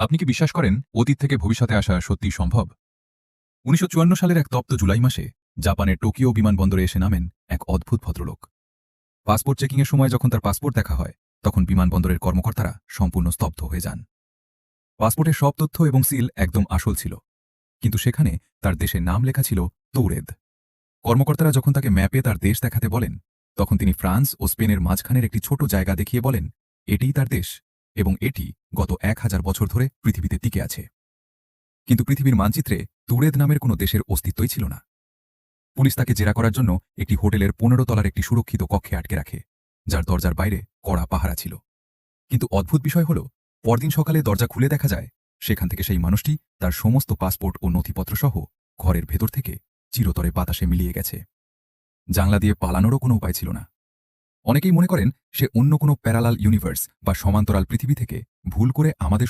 আপনি কি বিশ্বাস করেন অতীত থেকে ভবিষ্যতে আসা সত্যিই সম্ভব? ১৯৫৪ সালের এক তপ্ত জুলাই মাসে জাপানের টোকিও বিমানবন্দরে এসে নামেন এক অদ্ভুত ভদ্রলোক। পাসপোর্ট চেকিংয়ের সময় যখন তার পাসপোর্ট দেখা হয়, তখন বিমানবন্দরের কর্মকর্তারা সম্পূর্ণ স্তব্ধ হয়ে যান। পাসপোর্টের সব তথ্য এবং সিল একদম আসল ছিল, কিন্তু সেখানে তার দেশের নাম লেখা ছিল তৌরেদ। কর্মকর্তারা যখন তাকে ম্যাপে তার দেশ দেখাতে বলেন, তখন তিনি ফ্রান্স ও স্পেনের মাঝখানের একটি ছোট জায়গা দেখিয়ে বলেন, এটিই তার দেশ এবং এটি গত ১,০০০ বছর ধরে পৃথিবীতে টিকে আছে। কিন্তু পৃথিবীর মানচিত্রে তুরেদ নামের কোনো দেশের অস্তিত্বই ছিল না। পুলিশ তাকে জেরা করার জন্য একটি হোটেলের ১৫ তলার একটি সুরক্ষিত কক্ষে আটকে রাখে, যার দরজার বাইরে কড়া পাহারা ছিল। কিন্তু অদ্ভুত বিষয় হল, পরদিন সকালে দরজা খুলে দেখা যায় সেখান থেকে সেই মানুষটি তার সমস্ত পাসপোর্ট ও নথিপত্র সহ ঘরের ভেতর থেকে চিরতরে বাতাসে মিলিয়ে গেছে। জানলা দিয়ে পালানোরও কোনো উপায় ছিল না। অনেকেই মনে করেন সে অন্য কোনো প্যারালাল ইউনিভার্স বা সমান্তরাল পৃথিবী থেকে ভুল করে আমাদের